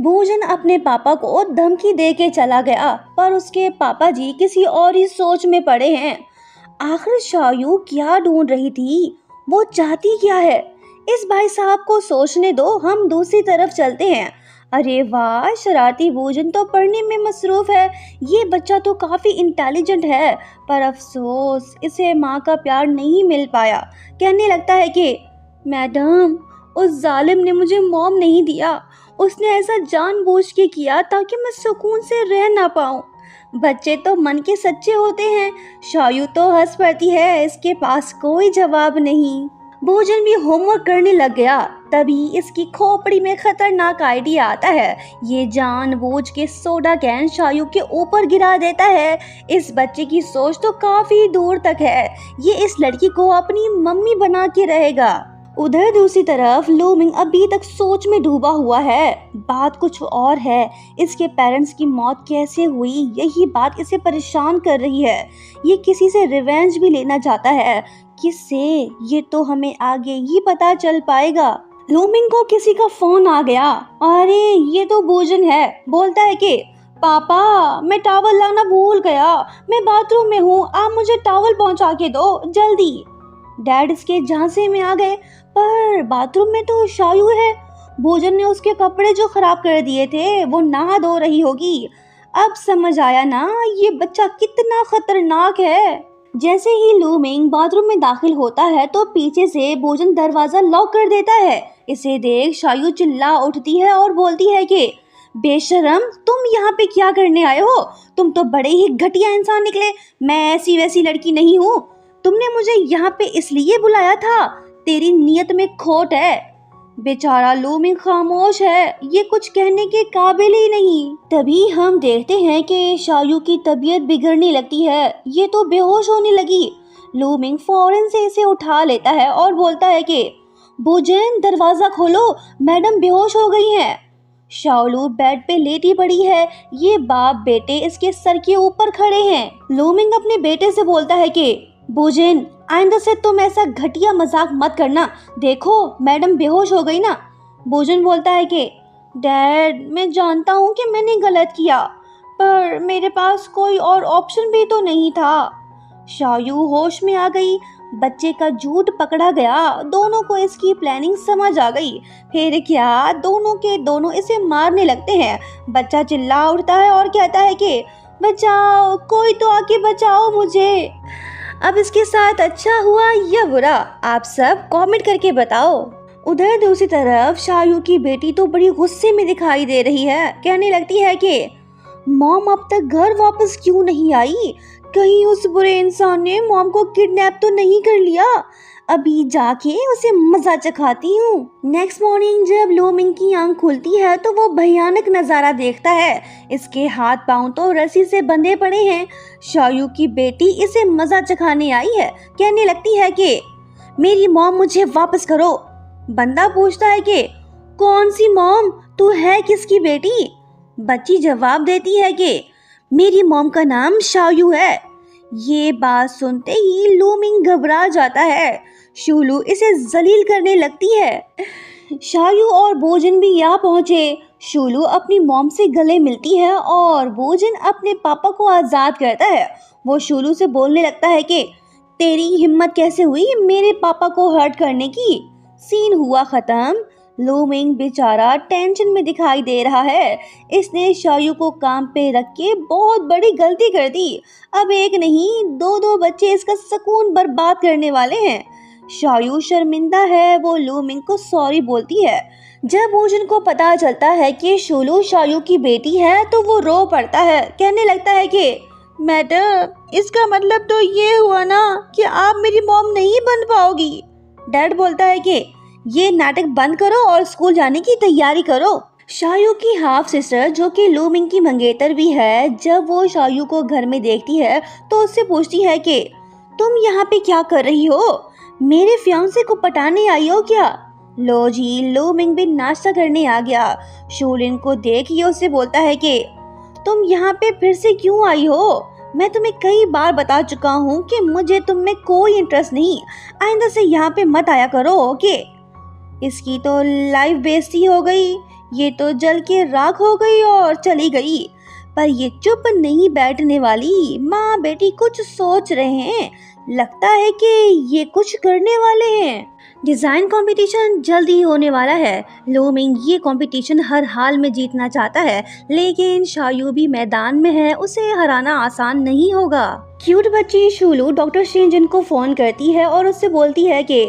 भोजन अपने पापा को धमकी दे के चला गया, पर उसके पापा जी किसी और ही सोच में पड़े हैं। आखिर शायू क्या ढूंढ रही थी, वो चाहती क्या है? इस भाई साहब को सोचने दो, हम दूसरी तरफ चलते हैं। अरे वाह, शरारती भोजन तो पढ़ने में मसरूफ है। ये बच्चा तो काफी इंटेलिजेंट है, पर अफसोस इसे माँ का प्यार नहीं मिल पाया। कहने लगता है कि मैडम, उस जालिम ने मुझे मॉम नहीं दिया। उसने ऐसा जानबूझ के किया ताकि मैं सुकून से रह ना पाऊं। बच्चे तो मन के सच्चे होते हैं। शायू तो हंस पड़ती है, इसके पास कोई जवाब नहीं। भोजन भी होमवर्क करने लग गया, तभी इसकी खोपड़ी में खतरनाक आइडिया आता है। ये जानबूझ के सोडा कैन शायू के ऊपर गिरा देता है। इस बच्चे की सोच तो काफी दूर तक है, ये इस लड़की को अपनी मम्मी बना के रहेगा। उधर दूसरी तरफ लूमिंग अभी तक सोच में डूबा हुआ है। बात कुछ और है, इसके पेरेंट्स की मौत कैसे हुई, यही बात इसे परेशान कर रही है। ये किसी से रिवेंज भी लेना चाहता है, किससे, ये तो हमें आगे ही पता चल पाएगा। लूमिंग को किसी का फोन आ गया। अरे ये तो भोजन है। बोलता है कि पापा, मैं टॉवल लाना भूल गया, मैं बाथरूम में हूँ, आप मुझे टॉवल पहुँचा के दो जल्दी। डैड इसके झांसे में आ गए, पर बाथरूम में तो शायू है। भोजन ने उसके कपड़े जो खराब कर दिए थे वो नहा धो रही होगी। अब समझ आया ना, ये बच्चा कितना खतरनाक है। जैसे ही लूमिंग बाथरूम में दाखिल होता है तो पीछे से भोजन दरवाजा लॉक कर देता है। इसे देख शायू चिल्ला उठती है और बोलती है कि बेशरम, तुम यहाँ पे क्या करने आए हो? तुम तो बड़े ही घटिया इंसान निकले। मैं ऐसी वैसी लड़की नहीं हूँ। तुमने मुझे यहाँ पे इसलिए बुलाया था? तेरी नीयत में खोट है। बेचारा लूमिंग खामोश है, ये कुछ कहने के काबिल ही नहीं। तभी हम देखते हैं कि शायू की तबीयत बिगड़ने लगती है, ये तो बेहोश होने लगी। लूमिंग फौरन से इसे उठा लेता है और बोलता है कि भोजन, दरवाजा खोलो, मैडम बेहोश हो गई हैं। शाओलू बेड पे लेटी पड़ी है, ये बाप बेटे इसके सर के ऊपर खड़े हैं। लूमिंग अपने बेटे से बोलता है कि भोजन, आइंदा से तुम ऐसा घटिया मजाक मत करना। देखो, मैडम बेहोश हो गई ना। भोजन बोलता है कि डैड, मैं जानता हूँ कि मैंने गलत किया, पर मेरे पास कोई और ऑप्शन भी तो नहीं था। शायू होश में आ गई, बच्चे का झूठ पकड़ा गया। दोनों को इसकी प्लानिंग समझ आ गई। फिर क्या, दोनों के दोनों इसे मारने लगते हैं। बच्चा चिल्ला उठता है और कहता है कि बचाओ, कोई तो आके बचाओ मुझे। अब इसके साथ अच्छा हुआ या बुरा, आप सब कमेंट करके बताओ। उधर दूसरी तरफ शायू की बेटी तो बड़ी गुस्से में दिखाई दे रही है। कहने लगती है कि मॉम अब तक घर वापस क्यों नहीं आई? कहीं उस बुरे इंसान ने मॉम को किडनैप तो नहीं कर लिया? अभी जाके उसे मजा चखाती हूँ। नेक्स्ट मॉर्निंग जब लूमिंग की आंख खुलती है तो वो भयानक नजारा देखता है। इसके हाथ पांव तो रस्सी से बंधे पड़े हैं। शायू की बेटी इसे मजा चखाने आई है। कहने लगती है कि मेरी मॉम मुझे वापस करो। बंदा पूछता है कि कौन सी मॉम, तू है किसकी बेटी? बच्ची जवाब देती है कि मेरी मॉम का नाम शायू है। ये बात सुनते ही लूमिंग घबरा जाता है। शूलू इसे जलील करने लगती है। शायू और भोजन भी यहाँ पहुँचे। शूलू अपनी मॉम से गले मिलती है और भोजन अपने पापा को आज़ाद करता है। वो शूलू से बोलने लगता है कि तेरी हिम्मत कैसे हुई मेरे पापा को हर्ट करने की? सीन हुआ ख़त्म। लूमिंग बेचारा टेंशन में दिखाई दे रहा है। इसने शायू को काम पे रख के बहुत बड़ी गलती कर दी। अब एक नहीं, दो दो बच्चे इसका सुकून बर्बाद करने वाले हैं। शायू शर्मिंदा है, वो लूमिंग को सॉरी बोलती है। जब भोजन को पता चलता है कि शूलू शायू की बेटी है तो वो रो पड़ता है। कहने लगता है कि मैडम, इसका मतलब तो ये हुआ ना कि आप मेरी मॉम नहीं बन पाओगी। डैड बोलता है कि ये नाटक बंद करो और स्कूल जाने की तैयारी करो। शायू की हाफ सिस्टर, जो कि लूमिंग की मंगेतर भी है, जब वो शायू को घर में देखती है तो उससे पूछती है कि तुम यहाँ पे क्या कर रही हो? मेरे फियांसे को पटाने आई हो क्या? लो जी, लूमिंग भी नाश्ता करने आ गया। शूलिन को देख ये उससे बोलता है कि तुम यहाँ पे फिर से क्यों आई हो? मैं तुम्हें कई बार बता चुका हूँ कि मुझे तुम में कोई इंटरेस्ट नहीं। आइंदा से यहाँ पे मत आया करो, ओके? इसकी तो लाइफ बेइज्जती हो गई। ये तो जल के राख हो गई और चली गई। पर ये चुप नहीं बैठने वाली माँ बेटी कुछ सोच रहे हैं। लगता है कि ये कुछ करने वाले हैं। डिजाइन कंपटीशन जल्दी ही होने वाला है। लो मिंग ये कंपटीशन हर हाल में जीतना चाहता है, लेकिन शायू भी मैदान में है, उसे हराना आसान नहीं होगा। क्यूट बच्ची शूलू डॉक्टर शेंजन को फोन करती है और उससे बोलती है कि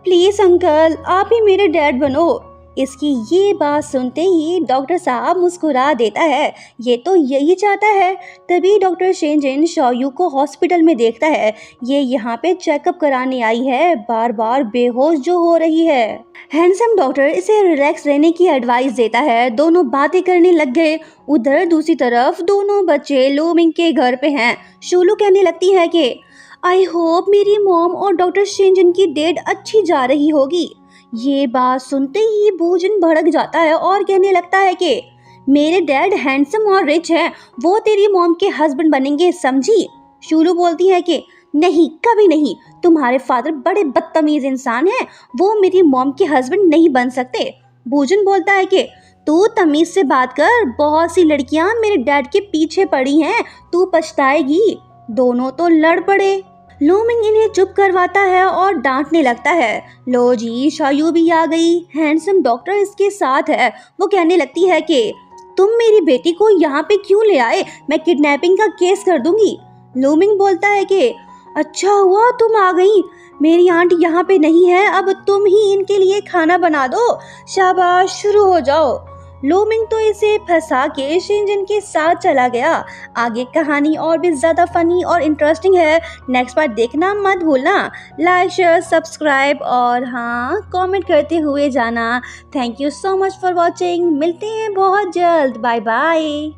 प्लीज अंकल आप ही मेरे डैड बनो। इसकी ये बात सुनते ही डॉक्टर साहब मुस्कुरा देता है, ये तो यही चाहता है। तभी डॉक्टर शेंजन शायू को हॉस्पिटल में देखता है। ये यहाँ पे चेकअप कराने आई है, बार बार बेहोश जो हो रही है। हैंडसम डॉक्टर इसे रिलैक्स रहने की एडवाइस देता है। दोनों बातें करने लग गए। उधर दूसरी तरफ दोनों बच्चे लो मिंग के घर पे हैं। शूलू कहने लगती है कि आई होप मेरी मॉम और डॉक्टर शेंजन की डेट अच्छी जा रही होगी। ये बात सुनते ही भोजन भड़क जाता है और कहने लगता है कि मेरे डैड हैंडसम और रिच हैं, वो तेरी मॉम के हस्बैंड बनेंगे, समझी। शूलू बोलती है कि नहीं, कभी नहीं, तुम्हारे फादर बड़े बदतमीज इंसान हैं, वो मेरी मॉम के हस्बैंड नहीं बन सकते। भोजन बोलता है कि तू तमीज से बात कर, बहुत सी लड़कियां मेरे डैड के पीछे पड़ी हैं, तू पछताएगी। दोनों तो लड़ पड़े। लो मिंग इन्हें चुप करवाता है और डांटने लगता है। लो जी शायू भी आ गई। हैंडसम डॉक्टर इसके साथ है। वो कहने लगती है कि तुम मेरी बेटी को यहाँ पे क्यों ले आए, मैं किडनैपिंग का केस कर दूंगी। लो मिंग बोलता है कि अच्छा हुआ तुम आ गई, मेरी आंट यहाँ पे नहीं है, अब तुम ही इनके लिए खाना बना दो। शाबाश, शुरू हो जाओ। लो मिंग तो इसे फंसा के शेंजन के साथ चला गया। आगे कहानी और भी ज़्यादा फनी और इंटरेस्टिंग है। नेक्स्ट पार्ट देखना मत भूलना। लाइक शेयर सब्सक्राइब और हाँ कमेंट करते हुए जाना। Thank you so much for watching. मिलते हैं बहुत जल्द। Bye bye.